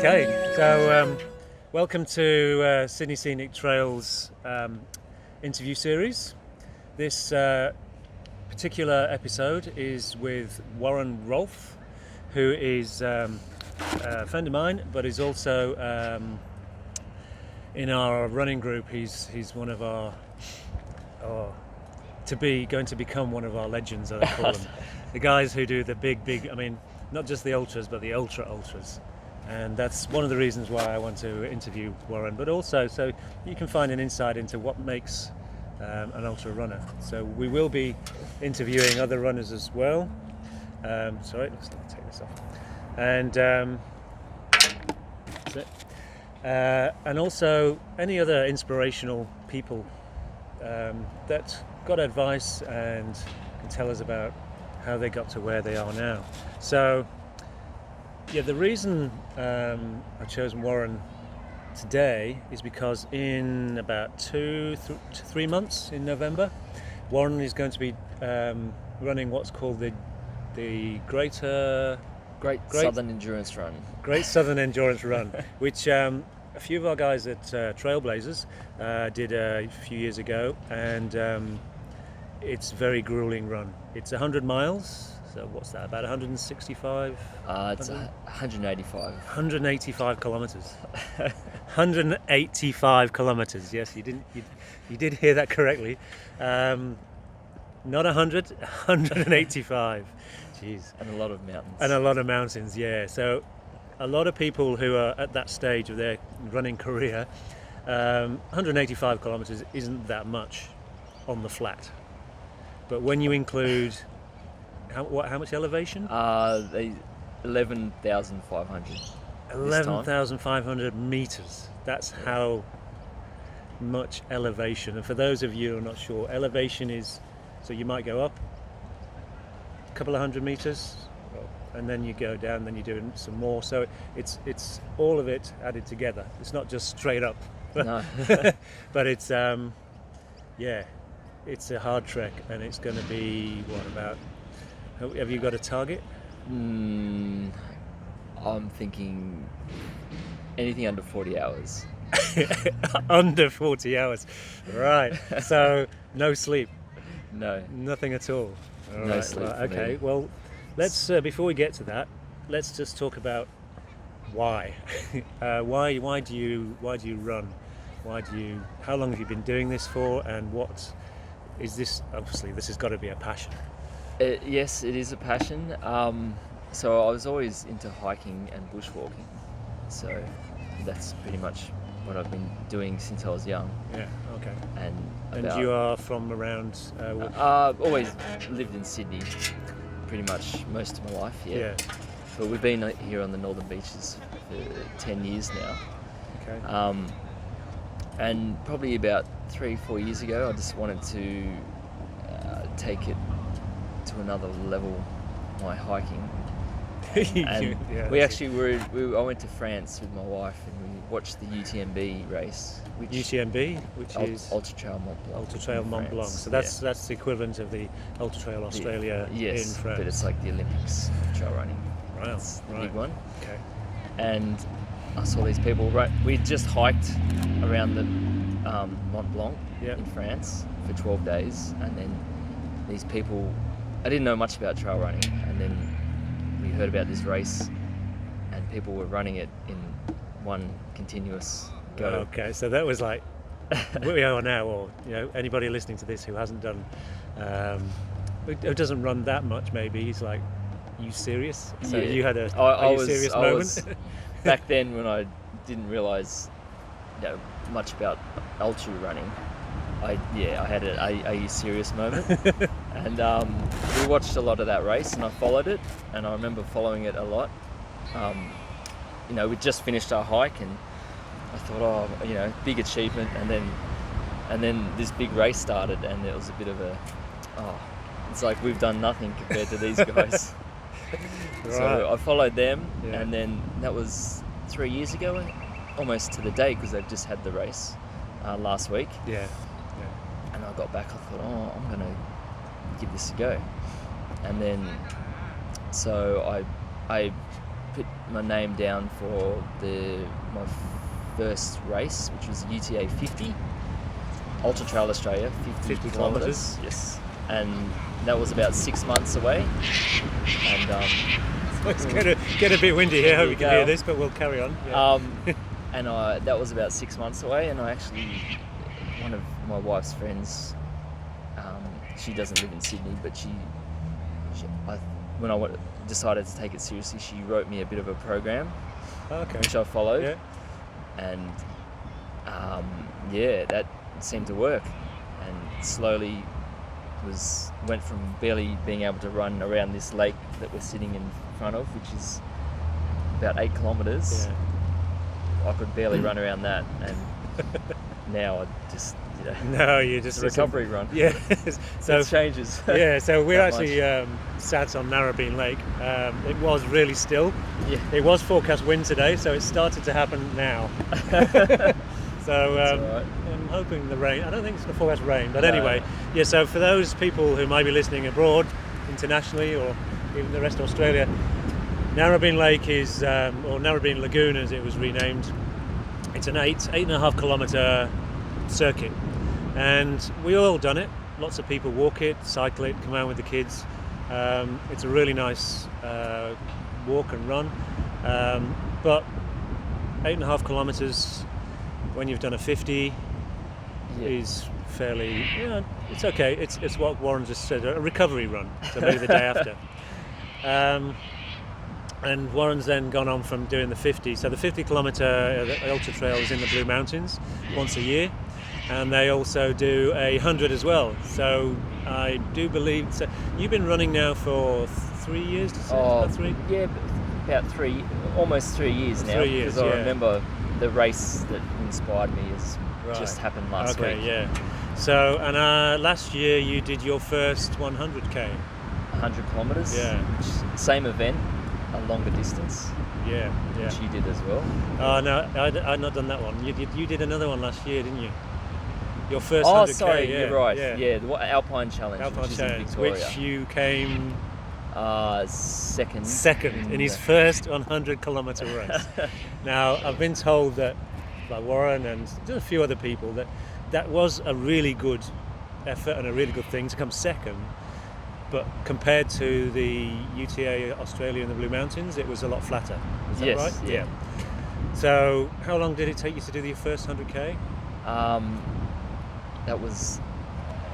Okay, so welcome to Sydney Scenic Trails interview series. This particular episode is with Warren Rolfe, who is a friend of mine, but is also in our running group. He's one of our going to become one of our legends, I call them. The guys who do the big, I mean, not just the ultras, but the ultras. And that's one of the reasons why I want to interview Warren, but also so you can find an insight into what makes an ultra runner. So we will be interviewing other runners as well. Sorry, let's take this off. And that's it. And also any other inspirational people that got advice and can tell us about how they got to where they are now. So yeah, the reason I've chosen Warren today is because in about 2 to 3 months in November, Warren is going to be running what's called the Great Southern Endurance Run. Great Southern Endurance Run, which a few of our guys at Trailblazers did a few years ago, and it's a very grueling run. It's 100 miles. So what's that, about 165? It's 185. 185 kilometres. 185 kilometres. Yes, you did hear that correctly. Not 100, 185. Jeez. And a lot of mountains. And a lot of mountains, yeah. So a lot of people who are at that stage of their running career, 185 kilometres isn't that much on the flat. But when you include how much elevation? 11,500. 11,500 meters. That's how much elevation. And for those of you who are not sure, elevation is, so you might go up a couple of 100 meters, and then you go down, then you do some more. So it's all of it added together. It's not just straight up. No. But it's it's a hard trek, and it's going to be what about? Have you got a target? I'm thinking anything under 40 hours. Under 40 hours, right? So no sleep. No. Nothing at all. No sleep. Right. Okay. Well, let's before we get to that, let's just talk about why. Why do you run? How long have you been doing this for? And what is this? Obviously, this has got to be a passion. Yes, it is a passion. So I was always into hiking and bushwalking. So that's pretty much what I've been doing since I was young. Yeah. Okay. And you are from around? Always lived in Sydney, pretty much most of my life. Yeah. But we've been here on the northern beaches for 10 years now. Okay. And probably about 3-4 years ago, I just wanted to take it to another level, my hiking. And we actually I went to France with my wife, and we watched the UTMB race. Which is Ultra Trail Mont Blanc. Ultra Trail Mont Blanc. So that's the equivalent of the Ultra Trail Australia in France. But it's like the Olympics of trail running. Right. It's the big one. Okay. And I saw these people. We just hiked around the Mont Blanc in France for 12 days, and then these people. I didn't know much about trail running, and then we heard about this race, and people were running it in one continuous go. Okay, so that was like where we are now, or anybody listening to this who hasn't done, who doesn't run that much, maybe he's like, "Are you serious?" So you had a serious moment. Back then, when I didn't realise much about ultra running, I had a "Are you serious?" moment. And we watched a lot of that race, and I followed it, and I remember following it a lot. We just finished our hike, and I thought, big achievement, and then this big race started, and it was a bit of it's like we've done nothing compared to these guys. Right. So I followed them, and then that was 3 years ago, almost to the day, because they've just had the race last week. Yeah. And I got back, I thought, I'm going to give this a go. And then, so I put my name down for my first race, which was UTA 50, Ultra Trail Australia, 50 kilometres. Yes, and that was about 6 months away. And it's going to get a bit windy here. I hope you can hear this, but we'll carry on. Yeah. And that was about 6 months away, and I actually, one of my wife's friends, she doesn't live in Sydney, but when I decided to take it seriously, she wrote me a bit of a program, which I followed, and that seemed to work, and slowly went from barely being able to run around this lake that we're sitting in front of, which is about 8 kilometres. Yeah. I could barely run around that, and now I just, no, you just it's a recovery run. Yeah, so it changes. Yeah, so we're actually sat on Narrabeen Lake. It was really still. Yeah. It was forecast wind today, so it started to happen now. So right. I'm hoping the rain. I don't think it's going to forecast rain, but anyway, yeah. So for those people who might be listening abroad, internationally, or even the rest of Australia, Narrabeen Lake is, or Narrabeen Lagoon as it was renamed. It's an 8.5 kilometre circuit, and we all done it. Lots of people walk it, cycle it, come out with the kids. It's a really nice walk and run, but 8.5 kilometres when you've done a 50 is fairly, it's okay. It's what Warren just said, a recovery run, so maybe the day after. And Warren's then gone on from doing the 50. So the 50 kilometre ultra trail is in the Blue Mountains once a year, and they also do 100 as well. So I do believe, so you've been running now for 3 years, about 3? Yeah, about 3, almost 3 years now. 3 years, because I remember the race that inspired me has just happened last week. Okay, yeah. So, and last year you did your first 100k. 100 kilometres. Yeah. Same event, a longer distance. Yeah. Which you did as well. Oh no, I'd not done that one. You did another one last year, didn't you? Your first 100k. Oh, sorry, yeah, you're right. Yeah, the Alpine Challenge, which is in Victoria. Which you came second. In his first 100 kilometre race. Now, I've been told that by Warren and just a few other people that was a really good effort and a really good thing to come second. But compared to the UTA Australia in the Blue Mountains, it was a lot flatter. Is that right? Yeah. So, how long did it take you to do your first 100k? That was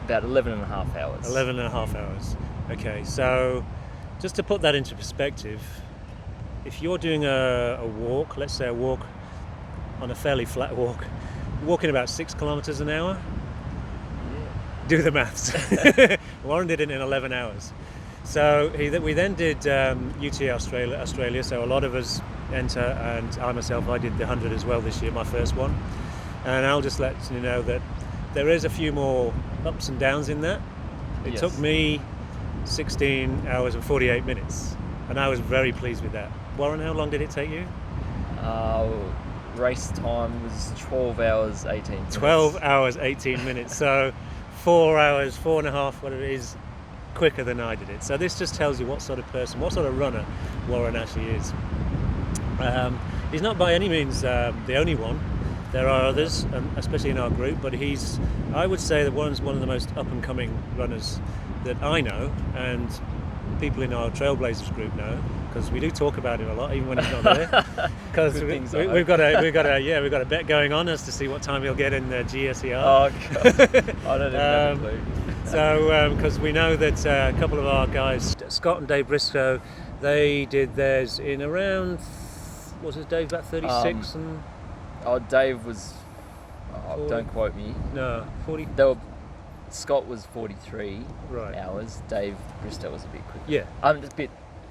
about 11 and a half hours. 11 and a half hours. Okay, so just to put that into perspective, if you're doing a walk, let's say a walk on a fairly flat walk, walking about 6 kilometres an hour, do the maths. Warren did it in 11 hours. So we then did UTA Australia, so a lot of us enter, and I myself, I did the 100 as well this year, my first one. And I'll just let you know that there is a few more ups and downs in that. It took me 16 hours and 48 minutes, and I was very pleased with that. Warren, how long did it take you? Race time was 12 hours 18 minutes. 12 hours 18 minutes, so 4 hours, 4.5, whatever it is, quicker than I did it. So this just tells you what sort of person, what sort of runner Warren actually is. He's not by any means the only one. There are others, especially in our group, but I would say that Warren's one of the most up-and-coming runners that I know, and people in our Trailblazers group know, because we do talk about him a lot, even when he's not there. Because we've got a bet going on as to see what time he'll get in the GSER. Oh God, I don't even have a clue. So, because we know that a couple of our guys, Scott and Dave Briscoe, they did theirs in around, was it Dave, about 36 and... Oh, Dave was, don't quote me. No, 40. Scott was 43 hours. Dave Bristow was a bit quicker. Yeah. A bit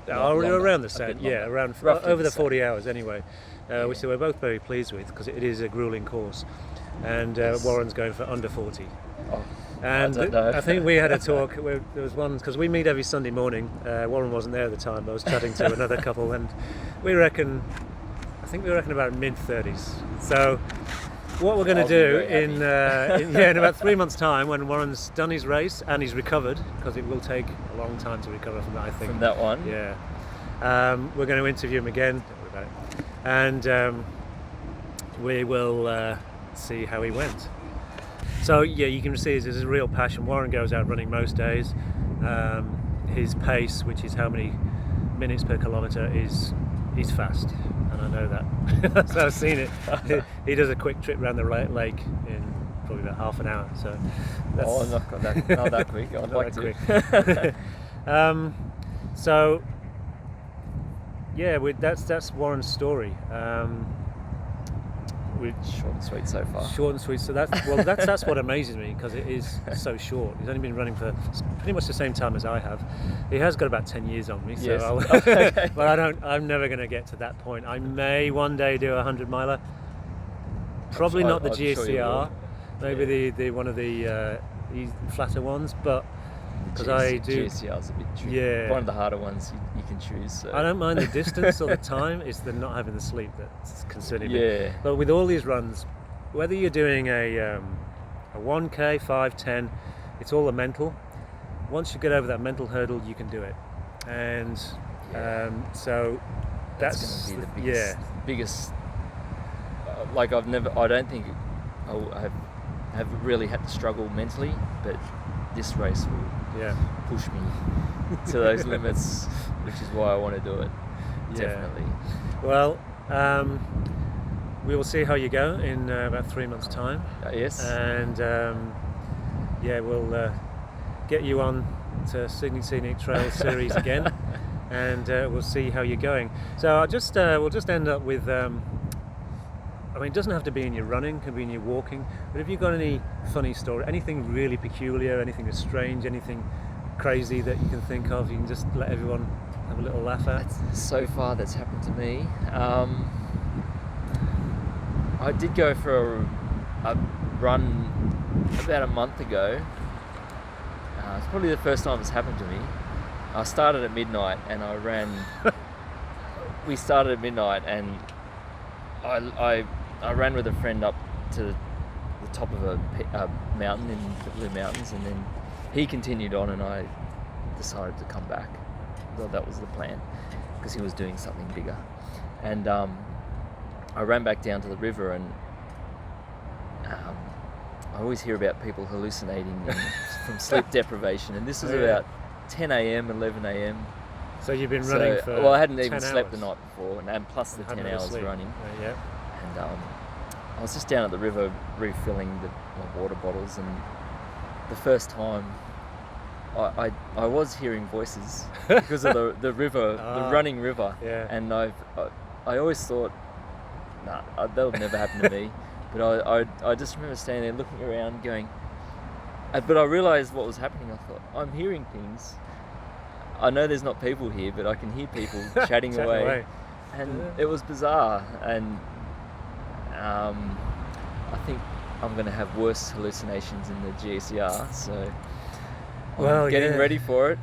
longer, around the same. Yeah, around over the 40 hours anyway. Which we're both very pleased with, because it is a grueling course. And Warren's going for under 40. Oh, and I think we had a talk. There was one, because we meet every Sunday morning. Warren wasn't there at the time. I was chatting to another couple, and we reckon about mid-30s. So what we're going to do in about 3 months' time, when Warren's done his race and he's recovered, because it will take a long time to recover from that, I think. From that one? Yeah. We're going to interview him again, don't worry about it, and we will see how he went. So yeah, you can see there's a real passion. Warren goes out running most days. His pace, which is how many minutes per kilometre, is fast, and I know that. So I've seen it. He does a quick trip around the lake in probably about half an hour. So that's not that quick. I'd like to. Quick. So yeah, that's Warren's story. Short and sweet so far. Short and sweet. So that's what amazes me, because it is so short. He's only been running for pretty much the same time as I have. He has got about 10 years on me. So Yes. Okay. but I'm never going to get to that point. I may one day do a 100 miler. Probably not the I'm sure you GCR. will. Maybe the one of the flatter ones, but because I do. GCR's a bit tricky. Yeah. One of the harder ones you can choose. So. I don't mind the distance or the time. It's the not having the sleep that's concerning me. Yeah. But with all these runs, whether you're doing a 1K, 5, 10, it's all a mental. Once you get over that mental hurdle, you can do it. And so that's going to be the biggest. Like I don't think I have really had to struggle mentally, but this race will push me to those limits, which is why I want to do it. Definitely. Well, we will see how you go in about 3 months' time. Yes. And we'll get you on to Sydney Scenic Trails series again, and we'll see how you're going. So we'll just end up with. I mean, it doesn't have to be in your running, it can be in your walking, but have you got any funny story, anything really peculiar, anything that's strange, anything crazy that you can think of, you can just let everyone have a little laugh at? So far that's happened to me. I did go for a run about a month ago. It's probably the first time it's happened to me. I started at midnight and I ran... We started at midnight and I ran with a friend up to the top of a mountain in the Blue Mountains, and then he continued on and I decided to come back. Well, that was the plan, because he was doing something bigger. And I ran back down to the river, and I always hear about people hallucinating from sleep deprivation, and this was about 10 a.m, 11 a.m. So you've been running for Well, I hadn't even 10 slept hours. the night before, and plus the 10 hours running. Yeah. And I was just down at the river refilling my water bottles, and the first time I was hearing voices because of the river, the running river. Yeah. And I always thought, that'll never happen to me. But I just remember standing there looking around going, but I realised what was happening. I thought, I'm hearing things. I know there's not people here, but I can hear people chatting away. And it was bizarre. And I think I'm going to have worse hallucinations in the GCR. So I'm getting ready for it.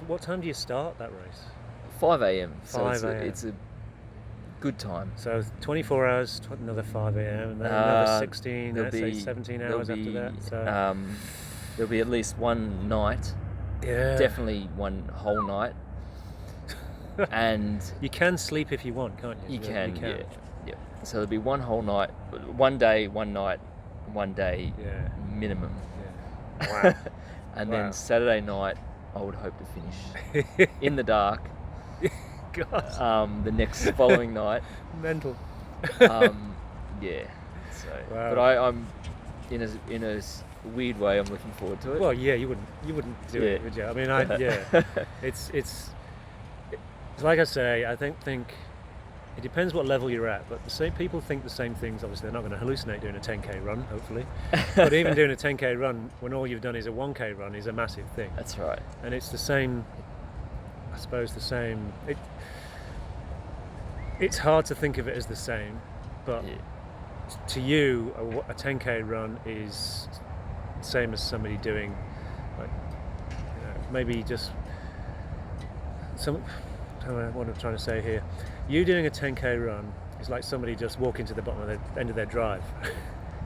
What time do you start that race? 5 a.m. 5 So a.m. it's a good time. So 24 hours, another 5 a.m, and then another 16, let's say 17 hours after that. So there'll be at least one night. Yeah. Definitely one whole night. And you can sleep if you want, can't you? You can. Yeah. So there'll be one whole night, one day, one night, one day minimum. Yeah. Wow. And then Saturday night, I would hope to finish in the dark. God. The next following night. Mental. Yeah. So, wow. But I'm in a weird way. I'm looking forward to it. Well, yeah, you wouldn't do it, would you? I mean, it's like I say. I think it depends what level you're at. But the same people think the same things. Obviously, they're not going to hallucinate doing a 10k run, hopefully. But even doing a 10k run when all you've done is a 1k run is a massive thing. That's right. And it's the same. I suppose the same. It's hard to think of it as the same, but to you, a 10k run is the same as somebody doing, like, maybe just some. What I'm trying to say here, you doing a 10k run is like somebody just walking to the bottom of the end of their drive,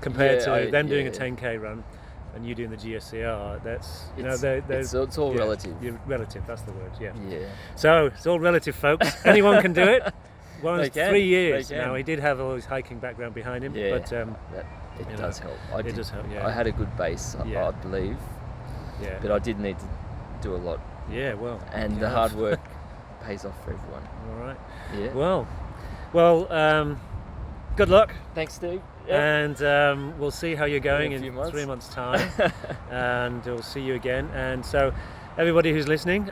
compared to them doing a 10k run, and you doing the GSCR, that's It's all relative. Relative, that's the word. Yeah. Yeah. So it's all relative, folks. Anyone can do it. Warren's They can. 3 years They can. now. He did have all his hiking background behind him, Yeah. but It you does know, help. it does help. Yeah. I had a good base, Yeah. I believe, yeah. but I did need to do a lot, Yeah. Well. and you the have. hard work pays off for everyone. All right. Yeah. Well. Good luck, Thanks, Steve. and we'll see how you're going In a in few months. 3 months' time, and we'll see you again. And so, everybody who's listening,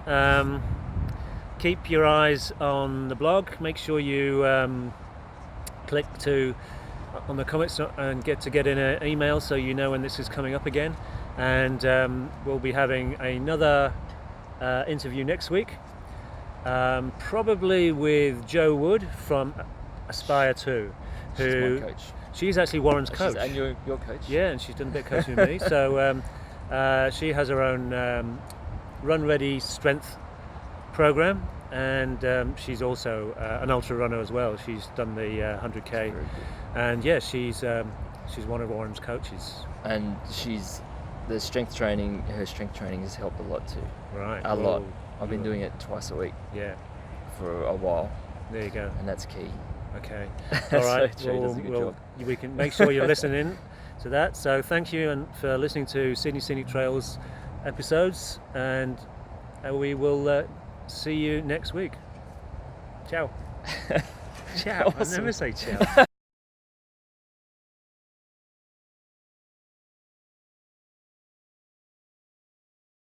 keep your eyes on the blog. Make sure you click on the comments and get in an email so you know when this is coming up again. And we'll be having another interview next week, probably with Jo Wood from Aspire 2, She's who my coach. she's actually Warren's coach. And you're your coach. Yeah, and she's done a bit of coaching with me. So she has her own Run Ready strength program, and she's also an ultra runner as well. She's done the 100k, Very good. and yeah, she's one of Warren's coaches. And her strength training has helped a lot too. Right. A lot. Well, I've been doing it twice a week Yeah. for a while, There you go. and that's key. Okay. So All right. Joe does a good job. We can make sure you're listening to that. So thank you and for listening to Sydney Scenic Trails episodes, and we will see you next week. Ciao. Ciao. I Awesome. never say ciao.